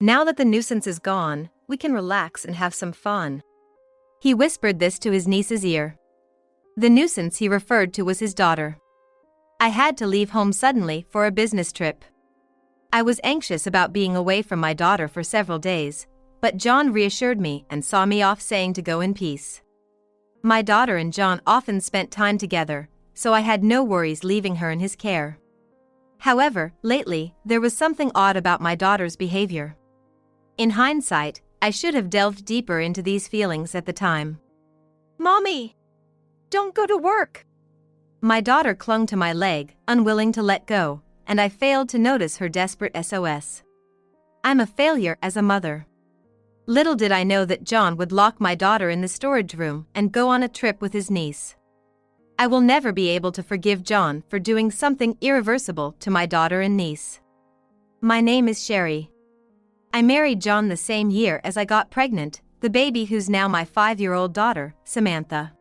Now that the nuisance is gone, we can relax and have some fun. He whispered this to his niece's ear. The nuisance he referred to was his daughter. I had to leave home suddenly for a business trip. I was anxious about being away from my daughter for several days, but John reassured me and saw me off, saying to go in peace. My daughter and John often spent time together, so I had no worries leaving her in his care. However, lately, there was something odd about my daughter's behavior. In hindsight, I should have delved deeper into these feelings at the time. Mommy! Don't go to work! My daughter clung to my leg, unwilling to let go, and I failed to notice her desperate SOS. I'm a failure as a mother. Little did I know that John would lock my daughter in the storage room and go on a trip with his niece. I will never be able to forgive John for doing something irreversible to my daughter and niece. My name is Sherry. I married John the same year as I got pregnant, the baby who's now my 5-year-old daughter, Samantha.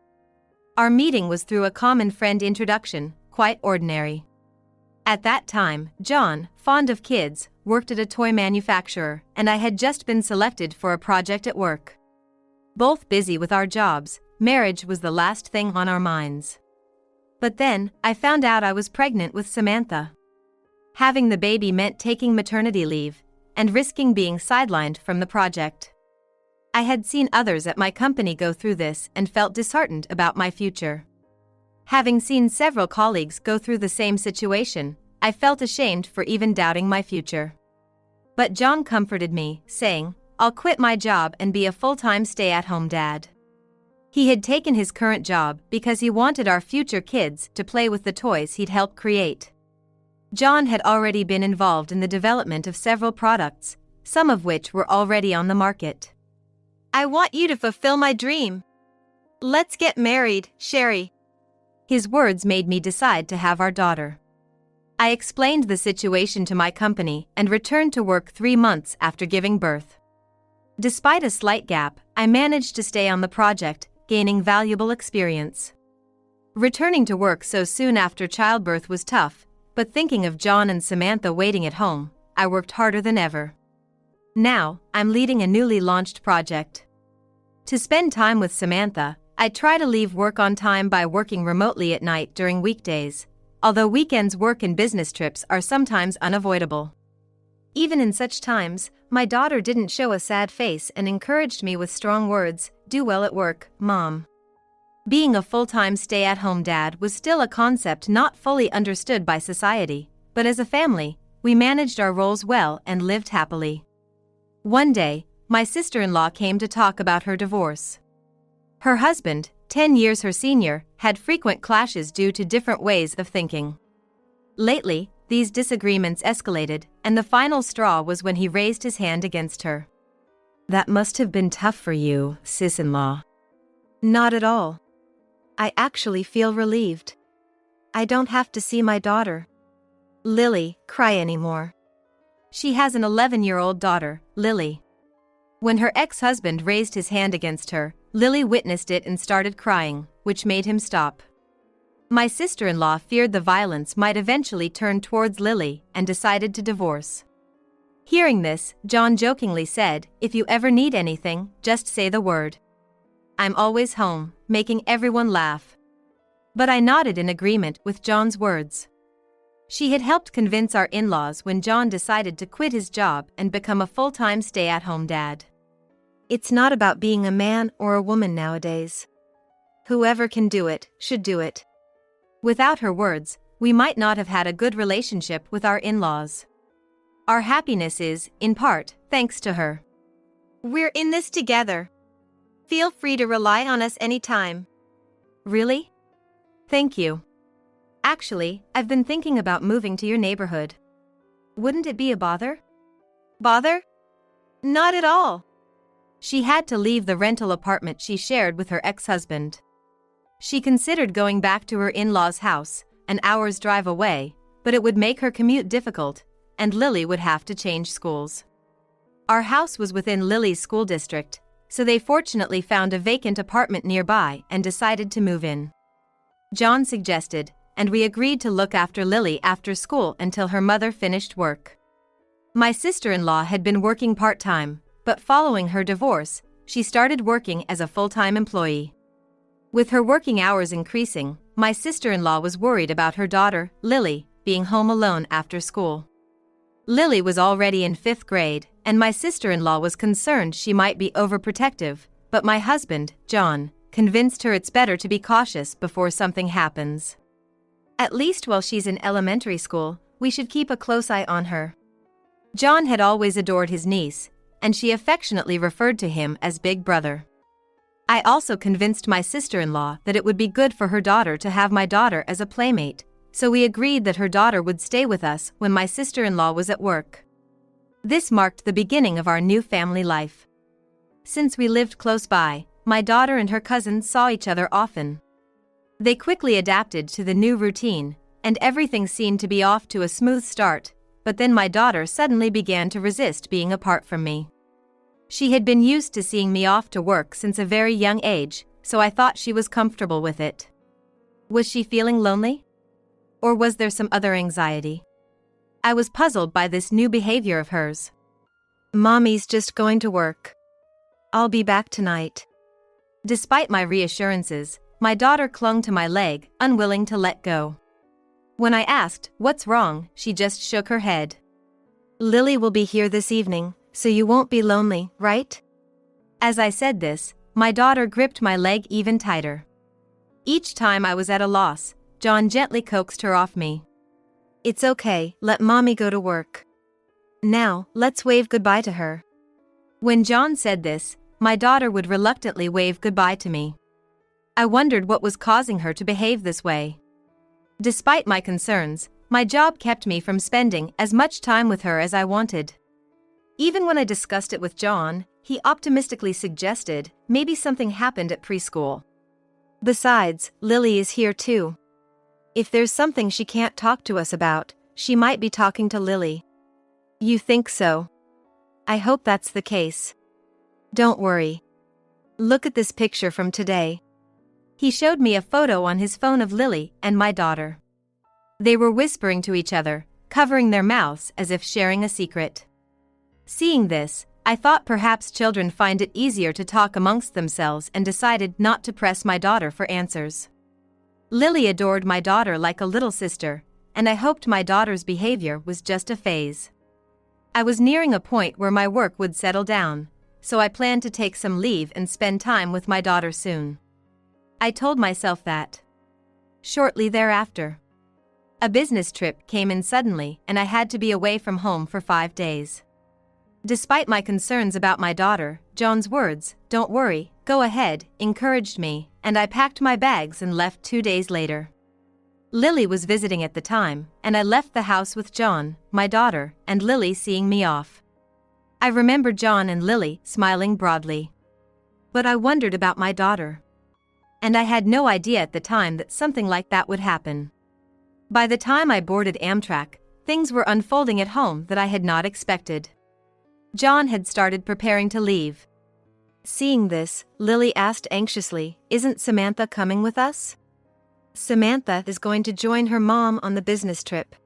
Our meeting was through a common friend introduction, quite ordinary. At that time, John, fond of kids, worked at a toy manufacturer, and I had just been selected for a project at work. Both busy with our jobs, marriage was the last thing on our minds. But then, I found out I was pregnant with Samantha. Having the baby meant taking maternity leave, and risking being sidelined from the project. I had seen others at my company go through this and felt disheartened about my future. Having seen several colleagues go through the same situation, I felt ashamed for even doubting my future. But John comforted me, saying, "I'll quit my job and be a full-time stay-at-home dad." He had taken his current job because he wanted our future kids to play with the toys he'd helped create. John had already been involved in the development of several products, some of which were already on the market. I want you to fulfill my dream. Let's get married, Sherry. His words made me decide to have our daughter. I explained the situation to my company and returned to work 3 months after giving birth. Despite a slight gap, I managed to stay on the project, gaining valuable experience. Returning to work so soon after childbirth was tough, but thinking of John and Samantha waiting at home, I worked harder than ever. Now, I'm leading a newly launched project. To spend time with Samantha, I try to leave work on time by working remotely at night during weekdays, although weekends work and business trips are sometimes unavoidable. Even in such times, my daughter didn't show a sad face and encouraged me with strong words, "Do well at work, Mom." Being a full-time stay-at-home dad was still a concept not fully understood by society, but as a family, we managed our roles well and lived happily. One day, my sister-in-law came to talk about her divorce. Her husband, 10 years her senior, had frequent clashes due to different ways of thinking. Lately, these disagreements escalated, and the final straw was when he raised his hand against her. "That must have been tough for you, sis-in-law." "Not at all. I actually feel relieved. I don't have to see my daughter, Lily, cry anymore." She has an 11-year-old daughter, Lily. When her ex-husband raised his hand against her, Lily witnessed it and started crying, which made him stop. My sister-in-law feared the violence might eventually turn towards Lily and decided to divorce. Hearing this, John jokingly said, "If you ever need anything, just say the word. I'm always home," making everyone laugh. But I nodded in agreement with John's words. She had helped convince our in-laws when John decided to quit his job and become a full-time stay-at-home dad. It's not about being a man or a woman nowadays. Whoever can do it, should do it. Without her words, we might not have had a good relationship with our in-laws. Our happiness is, in part, thanks to her. We're in this together. Feel free to rely on us anytime. Really? Thank you. Actually, I've been thinking about moving to your neighborhood. Wouldn't it be a bother? Bother? Not at all. She had to leave the rental apartment she shared with her ex-husband. She considered going back to her in-laws' house, an hour's drive away, but it would make her commute difficult, and Lily would have to change schools. Our house was within Lily's school district, so they fortunately found a vacant apartment nearby and decided to move in. John suggested, and we agreed to look after Lily after school until her mother finished work. My sister-in-law had been working part-time, but following her divorce, she started working as a full-time employee. With her working hours increasing, my sister-in-law was worried about her daughter, Lily, being home alone after school. Lily was already in 5th grade, and my sister-in-law was concerned she might be overprotective, but my husband, John, convinced her it's better to be cautious before something happens. At least while she's in elementary school, we should keep a close eye on her. John had always adored his niece, and she affectionately referred to him as Big Brother. I also convinced my sister-in-law that it would be good for her daughter to have my daughter as a playmate, so we agreed that her daughter would stay with us when my sister-in-law was at work. This marked the beginning of our new family life. Since we lived close by, my daughter and her cousins saw each other often. They quickly adapted to the new routine, and everything seemed to be off to a smooth start, but then my daughter suddenly began to resist being apart from me. She had been used to seeing me off to work since a very young age, so I thought she was comfortable with it. Was she feeling lonely? Or was there some other anxiety? I was puzzled by this new behavior of hers. "Mommy's just going to work. I'll be back tonight." Despite my reassurances, my daughter clung to my leg, unwilling to let go. When I asked, "What's wrong?" she just shook her head. "Lily will be here this evening, so you won't be lonely, right?" As I said this, my daughter gripped my leg even tighter. Each time I was at a loss, John gently coaxed her off me. "It's okay, let Mommy go to work. Now, let's wave goodbye to her." When John said this, my daughter would reluctantly wave goodbye to me. I wondered what was causing her to behave this way. Despite my concerns, my job kept me from spending as much time with her as I wanted. Even when I discussed it with John, he optimistically suggested maybe something happened at preschool. Besides, Lily is here too. If there's something she can't talk to us about, she might be talking to Lily. You think so? I hope that's the case. Don't worry. Look at this picture from today. He showed me a photo on his phone of Lily and my daughter. They were whispering to each other, covering their mouths as if sharing a secret. Seeing this, I thought perhaps children find it easier to talk amongst themselves and decided not to press my daughter for answers. Lily adored my daughter like a little sister, and I hoped my daughter's behavior was just a phase. I was nearing a point where my work would settle down, so I planned to take some leave and spend time with my daughter soon. I told myself that. Shortly thereafter, a business trip came in suddenly and I had to be away from home for 5 days. Despite my concerns about my daughter, John's words, "Don't worry, go ahead," encouraged me, and I packed my bags and left 2 days later. Lily was visiting at the time, and I left the house with John, my daughter, and Lily seeing me off. I remember John and Lily smiling broadly. But I wondered about my daughter. And I had no idea at the time that something like that would happen. By the time I boarded Amtrak, things were unfolding at home that I had not expected. John had started preparing to leave. Seeing this, Lily asked anxiously, "Isn't Samantha coming with us?" "Samantha is going to join her mom on the business trip.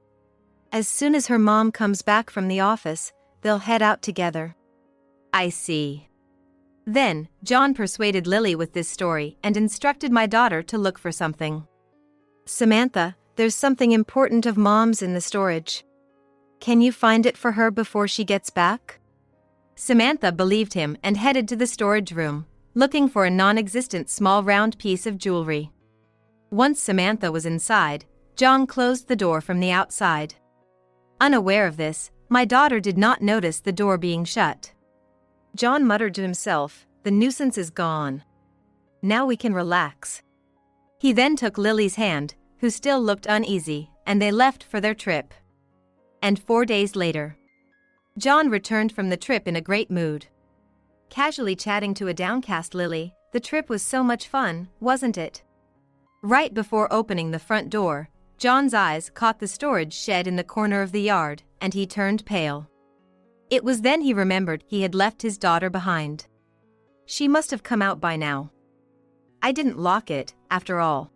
As soon as her mom comes back from the office, they'll head out together." I see. Then, John persuaded Lily with this story and instructed my daughter to look for something. "Samantha, there's something important of Mom's in the storage. Can you find it for her before she gets back?" Samantha believed him and headed to the storage room, looking for a non-existent small round piece of jewelry. Once Samantha was inside, John closed the door from the outside. Unaware of this, my daughter did not notice the door being shut. John muttered to himself, "The nuisance is gone. Now we can relax." He then took Lily's hand, who still looked uneasy, and they left for their trip. And 4 days later, John returned from the trip in a great mood. Casually chatting to a downcast Lily, "The trip was so much fun, wasn't it?" Right before opening the front door, John's eyes caught the storage shed in the corner of the yard, and he turned pale. It was then he remembered he had left his daughter behind. She must have come out by now. I didn't lock it, after all.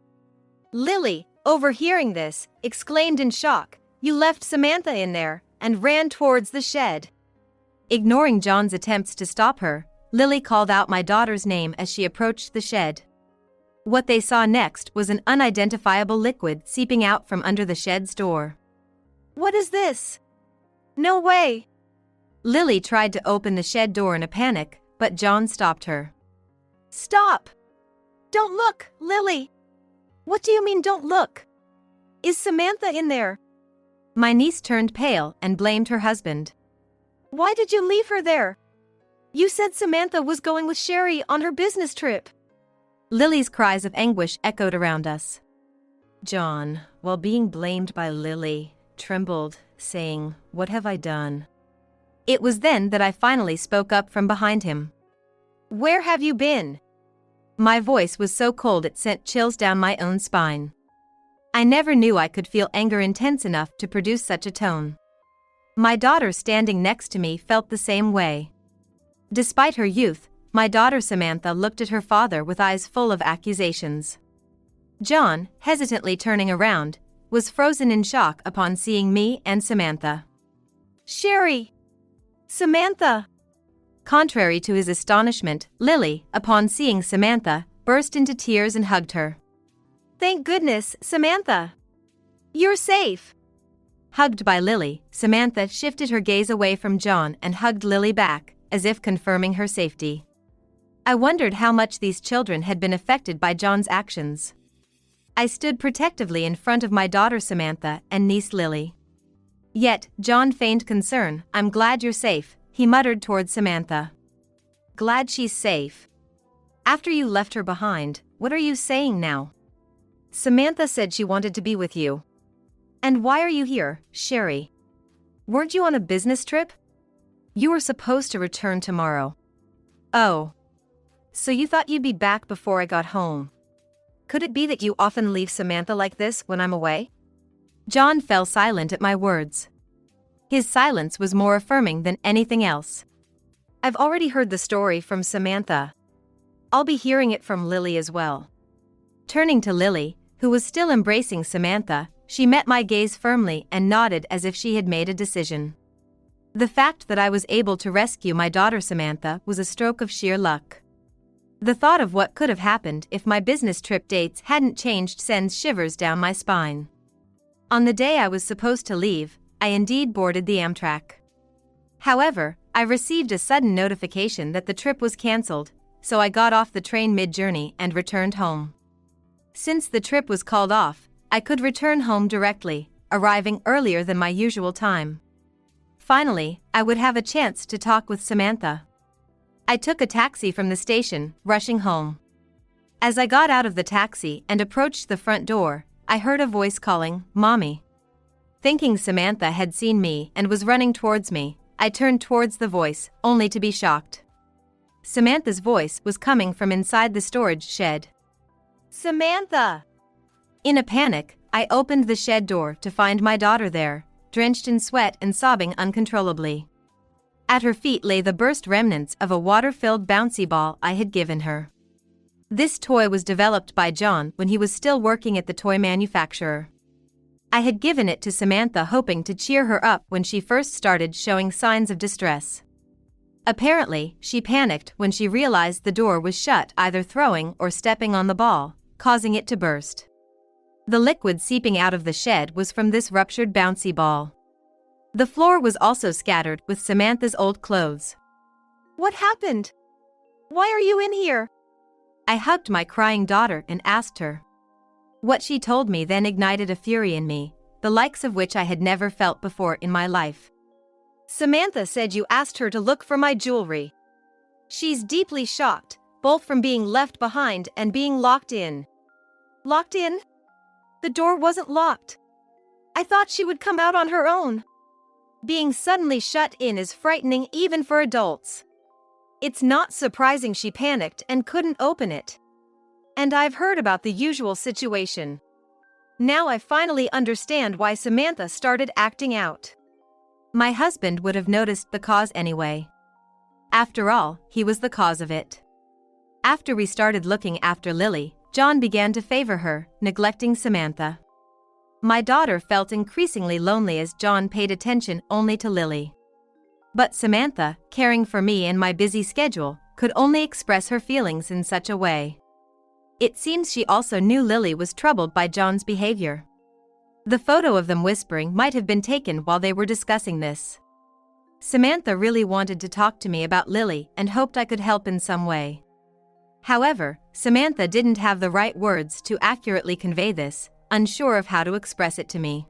Lily, overhearing this, exclaimed in shock, "You left Samantha in there, and ran towards the shed. Ignoring John's attempts to stop her, Lily called out my daughter's name as she approached the shed. What they saw next was an unidentifiable liquid seeping out from under the shed's door. "What is this? No way!" Lily tried to open the shed door in a panic, but John stopped her. "Stop! Don't look, Lily!" "What do you mean don't look? Is Samantha in there?" My niece turned pale and blamed her husband. "Why did you leave her there? You said Samantha was going with Sherry on her business trip." Lily's cries of anguish echoed around us. John, while being blamed by Lily, trembled, saying, "What have I done?" It was then that I finally spoke up from behind him. "Where have you been?" My voice was so cold it sent chills down my own spine. I never knew I could feel anger intense enough to produce such a tone. My daughter standing next to me felt the same way. Despite her youth, my daughter Samantha looked at her father with eyes full of accusations. John, hesitantly turning around, was frozen in shock upon seeing me and Samantha. "Sherry! Samantha!" Contrary to his astonishment, Lily, upon seeing Samantha, burst into tears and hugged her. "Thank goodness, Samantha! You're safe!" Hugged by Lily, Samantha shifted her gaze away from John and hugged Lily back, as if confirming her safety. I wondered how much these children had been affected by John's actions. I stood protectively in front of my daughter Samantha and niece Lily. Yet, John feigned concern. "I'm glad you're safe," he muttered towards Samantha. "Glad she's safe? After you left her behind, what are you saying now?" "Samantha said she wanted to be with you." "And why are you here, Sherry? Weren't you on a business trip? You were supposed to return tomorrow." "Oh. So you thought you'd be back before I got home. Could it be that you often leave Samantha like this when I'm away?" John fell silent at my words. His silence was more affirming than anything else. "I've already heard the story from Samantha. I'll be hearing it from Lily as well." Turning to Lily, who was still embracing Samantha, she met my gaze firmly and nodded as if she had made a decision. The fact that I was able to rescue my daughter Samantha was a stroke of sheer luck. The thought of what could have happened if my business trip dates hadn't changed sends shivers down my spine. On the day I was supposed to leave, I indeed boarded the Amtrak. However, I received a sudden notification that the trip was cancelled, so I got off the train mid-journey and returned home. Since the trip was called off, I could return home directly, arriving earlier than my usual time. Finally, I would have a chance to talk with Samantha. I took a taxi from the station, rushing home. As I got out of the taxi and approached the front door, I heard a voice calling, "Mommy." Thinking Samantha had seen me and was running towards me, I turned towards the voice, only to be shocked. Samantha's voice was coming from inside the storage shed. "Samantha!" In a panic, I opened the shed door to find my daughter there, drenched in sweat and sobbing uncontrollably. At her feet lay the burst remnants of a water-filled bouncy ball I had given her. This toy was developed by John when he was still working at the toy manufacturer. I had given it to Samantha hoping to cheer her up when she first started showing signs of distress. Apparently, she panicked when she realized the door was shut, either throwing or stepping on the ball, causing it to burst. The liquid seeping out of the shed was from this ruptured bouncy ball. The floor was also scattered with Samantha's old clothes. "What happened? Why are you in here?" I hugged my crying daughter and asked her. What she told me then ignited a fury in me, the likes of which I had never felt before in my life. "Samantha said you asked her to look for my jewelry. She's deeply shocked, both from being left behind and being locked in." "Locked in? The door wasn't locked. I thought she would come out on her own." Being suddenly shut in is frightening even for adults. It's not surprising she panicked and couldn't open it. And I've heard about the usual situation. Now I finally understand why Samantha started acting out. My husband would have noticed the cause anyway. After all, he was the cause of it. After we started looking after Lily, John began to favor her, neglecting Samantha. My daughter felt increasingly lonely as John paid attention only to Lily. But Samantha, caring for me and my busy schedule, could only express her feelings in such a way. It seems she also knew Lily was troubled by John's behavior. The photo of them whispering might have been taken while they were discussing this. Samantha really wanted to talk to me about Lily and hoped I could help in some way. However, Samantha didn't have the right words to accurately convey this, unsure of how to express it to me.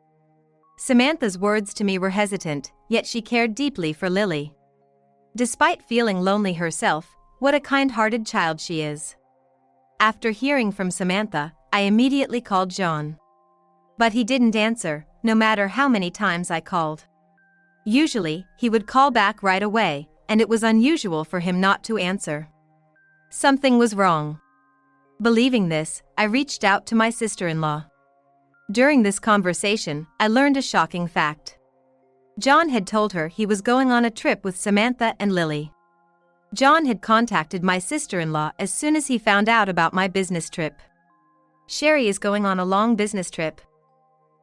Samantha's words to me were hesitant, yet she cared deeply for Lily. Despite feeling lonely herself, what a kind-hearted child she is. After hearing from Samantha, I immediately called John. But he didn't answer, no matter how many times I called. Usually, he would call back right away, and it was unusual for him not to answer. Something was wrong. Believing this, I reached out to my sister-in-law. During this conversation, I learned a shocking fact. John had told her he was going on a trip with Samantha and Lily. John had contacted my sister-in-law as soon as he found out about my business trip. Sherry is going on a long business trip.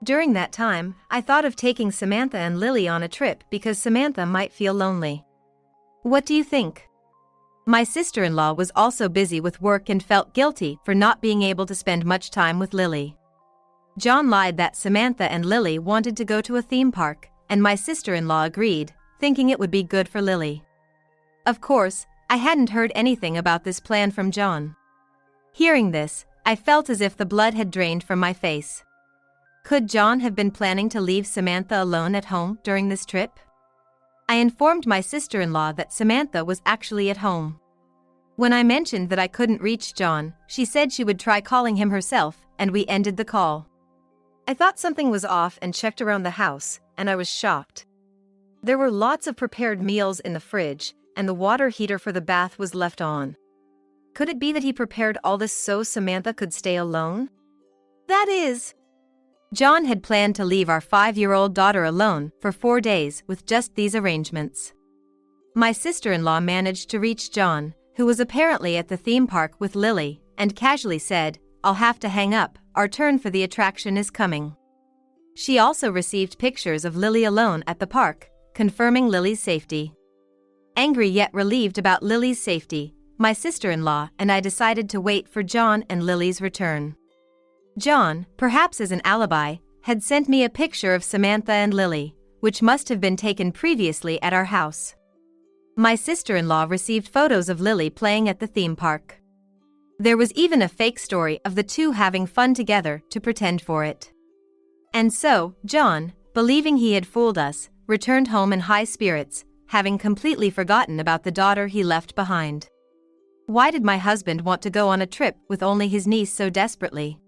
During that time, I thought of taking Samantha and Lily on a trip because Samantha might feel lonely. What do you think? My sister-in-law was also busy with work and felt guilty for not being able to spend much time with Lily. John lied that Samantha and Lily wanted to go to a theme park, and my sister-in-law agreed, thinking it would be good for Lily. Of course, I hadn't heard anything about this plan from John. Hearing this, I felt as if the blood had drained from my face. Could John have been planning to leave Samantha alone at home during this trip? I informed my sister-in-law that Samantha was actually at home. When I mentioned that I couldn't reach John, she said she would try calling him herself, and we ended the call. I thought something was off and checked around the house, and I was shocked. There were lots of prepared meals in the fridge, and the water heater for the bath was left on. Could it be that he prepared all this so Samantha could stay alone? That is, John had planned to leave our 5-year-old daughter alone for 4 days with just these arrangements. My sister-in-law managed to reach John, who was apparently at the theme park with Lily, and casually said, "I'll have to hang up, our turn for the attraction is coming." She also received pictures of Lily alone at the park, confirming Lily's safety. Angry yet relieved about Lily's safety, my sister-in-law and I decided to wait for John and Lily's return. John, perhaps as an alibi, had sent me a picture of Samantha and Lily, which must have been taken previously at our house. My sister-in-law received photos of Lily playing at the theme park. There was even a fake story of the two having fun together to pretend for it. And so, John, believing he had fooled us, returned home in high spirits, having completely forgotten about the daughter he left behind. Why did my husband want to go on a trip with only his niece so desperately?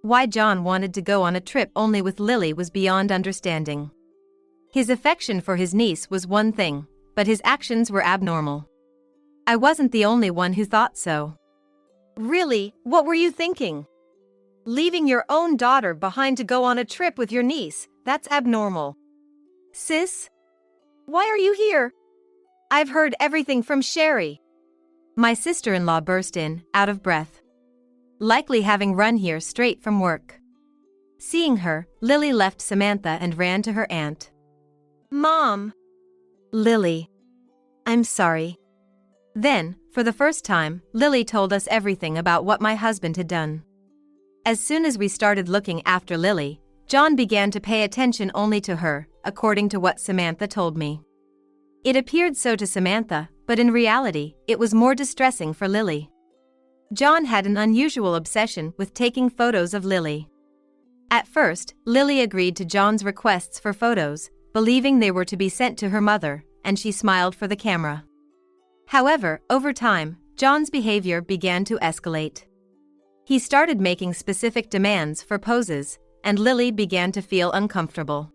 Why John wanted to go on a trip only with Lily was beyond understanding. His affection for his niece was one thing, but his actions were abnormal. I wasn't the only one who thought so. Really, what were you thinking? Leaving your own daughter behind to go on a trip with your niece, that's abnormal. Sis? Why are you here? I've heard everything from Sherry. My sister-in-law burst in, out of breath. Likely having run here straight from work. Seeing her, Lily left Samantha and ran to her aunt. Mom! Lily. I'm sorry. Then, for the first time, Lily told us everything about what my husband had done. As soon as we started looking after Lily, John began to pay attention only to her, according to what Samantha told me. It appeared so to Samantha, but in reality, it was more distressing for Lily. John had an unusual obsession with taking photos of Lily. At first, Lily agreed to John's requests for photos, believing they were to be sent to her mother, and she smiled for the camera. However, over time, John's behavior began to escalate. He started making specific demands for poses, and Lily began to feel uncomfortable.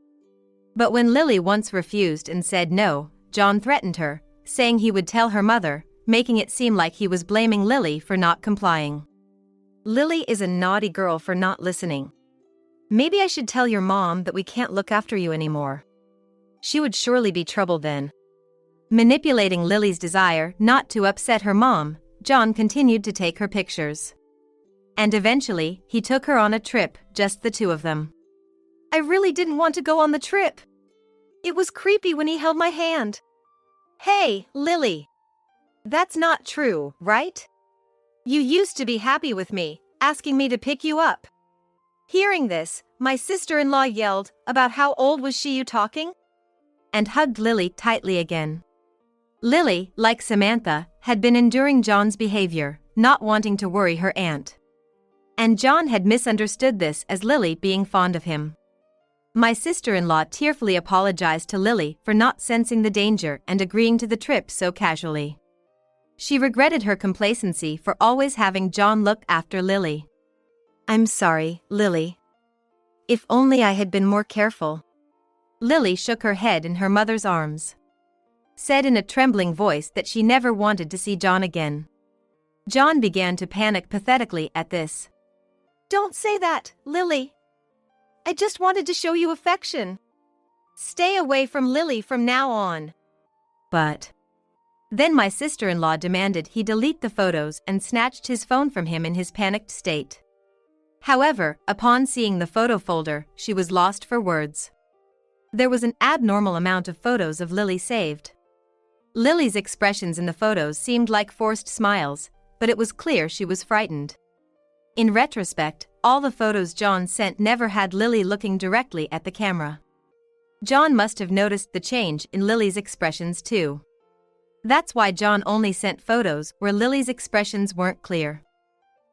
But when Lily once refused and said no, John threatened her, saying he would tell her mother, making it seem like he was blaming Lily for not complying. Lily is a naughty girl for not listening. Maybe I should tell your mom that we can't look after you anymore. She would surely be trouble then. Manipulating Lily's desire not to upset her mom, John continued to take her pictures. And eventually, he took her on a trip, just the two of them. I really didn't want to go on the trip. It was creepy when he held my hand. Hey, Lily. That's not true, right? You used to be happy with me, asking me to pick you up. Hearing this, my sister-in-law yelled, "About how old was she you talking?" and hugged Lily tightly again. Lily, like Samantha, had been enduring John's behavior, not wanting to worry her aunt. And John had misunderstood this as Lily being fond of him. My sister-in-law tearfully apologized to Lily for not sensing the danger and agreeing to the trip so casually. She regretted her complacency for always having John look after Lily. "I'm sorry, Lily. If only I had been more careful." Lily shook her head in her mother's arms. Said in a trembling voice that she never wanted to see John again. John began to panic pathetically at this. "Don't say that, Lily. I just wanted to show you affection. Stay away from Lily from now on." But then my sister-in-law demanded he delete the photos and snatched his phone from him in his panicked state. However, upon seeing the photo folder, she was lost for words. There was an abnormal amount of photos of Lily saved. Lily's expressions in the photos seemed like forced smiles, but it was clear she was frightened. In retrospect, all the photos John sent never had Lily looking directly at the camera. John must have noticed the change in Lily's expressions too. That's why John only sent photos where Lily's expressions weren't clear.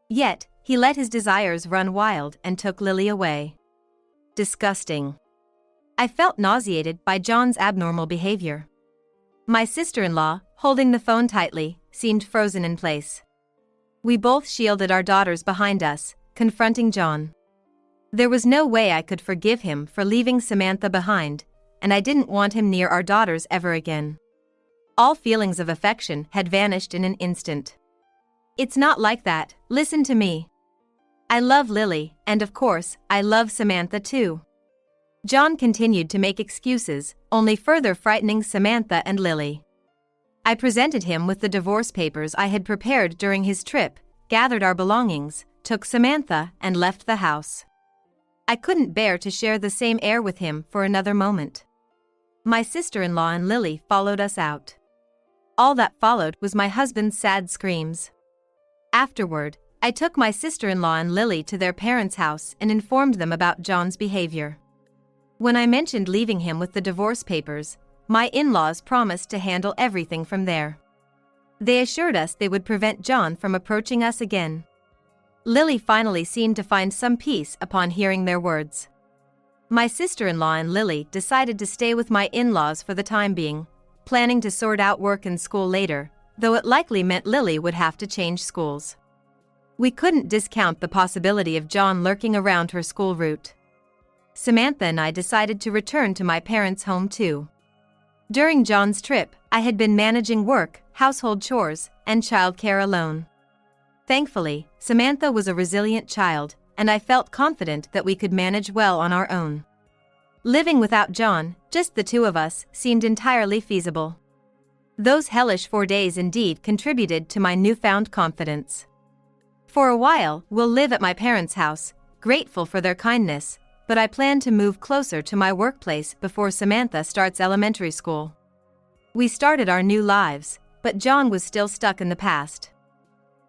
Yet, he let his desires run wild and took Lily away. Disgusting. I felt nauseated by John's abnormal behavior. My sister-in-law, holding the phone tightly, seemed frozen in place. We both shielded our daughters behind us, confronting John. There was no way I could forgive him for leaving Samantha behind, and I didn't want him near our daughters ever again. All feelings of affection had vanished in an instant. "It's not like that, listen to me. I love Lily, and of course, I love Samantha too." John continued to make excuses, only further frightening Samantha and Lily. I presented him with the divorce papers I had prepared during his trip, gathered our belongings, took Samantha, and left the house. I couldn't bear to share the same air with him for another moment. My sister-in-law and Lily followed us out. All that followed was my husband's sad screams. Afterward, I took my sister-in-law and Lily to their parents' house and informed them about John's behavior. When I mentioned leaving him with the divorce papers, my in-laws promised to handle everything from there. They assured us they would prevent John from approaching us again. Lily finally seemed to find some peace upon hearing their words. My sister-in-law and Lily decided to stay with my in-laws for the time being, planning to sort out work and school later, though it likely meant Lily would have to change schools. We couldn't discount the possibility of John lurking around her school route. Samantha and I decided to return to my parents' home too. During John's trip, I had been managing work, household chores, and childcare alone. Thankfully, Samantha was a resilient child, and I felt confident that we could manage well on our own. Living without John, just the two of us, seemed entirely feasible. Those hellish 4 days indeed contributed to my newfound confidence. For a while, we'll live at my parents' house, grateful for their kindness, but I plan to move closer to my workplace before Samantha starts elementary school. We started our new lives, but John was still stuck in the past.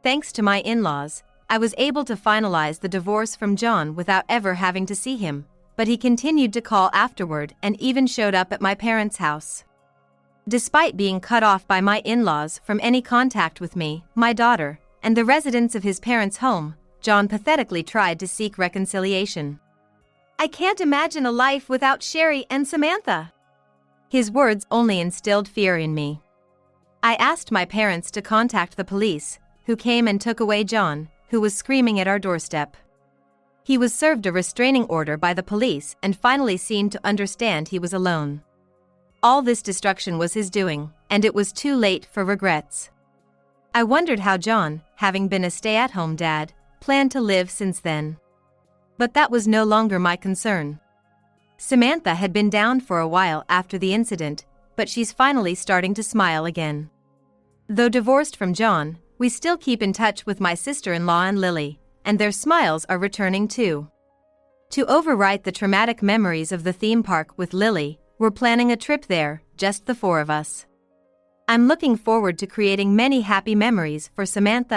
Thanks to my in-laws, I was able to finalize the divorce from John without ever having to see him, but he continued to call afterward and even showed up at my parents' house. Despite being cut off by my in-laws from any contact with me, my daughter, and the residents of his parents' home, John pathetically tried to seek reconciliation. "I can't imagine a life without Sherry and Samantha." His words only instilled fear in me. I asked my parents to contact the police, who came and took away John, who was screaming at our doorstep. He was served a restraining order by the police and finally seemed to understand he was alone. All this destruction was his doing, and it was too late for regrets. I wondered how John, having been a stay-at-home dad, planned to live since then. But that was no longer my concern. Samantha had been down for a while after the incident, but she's finally starting to smile again. Though divorced from John, we still keep in touch with my sister-in-law and Lily, and their smiles are returning too. To overwrite the traumatic memories of the theme park with Lily, we're planning a trip there, just the four of us. I'm looking forward to creating many happy memories for Samantha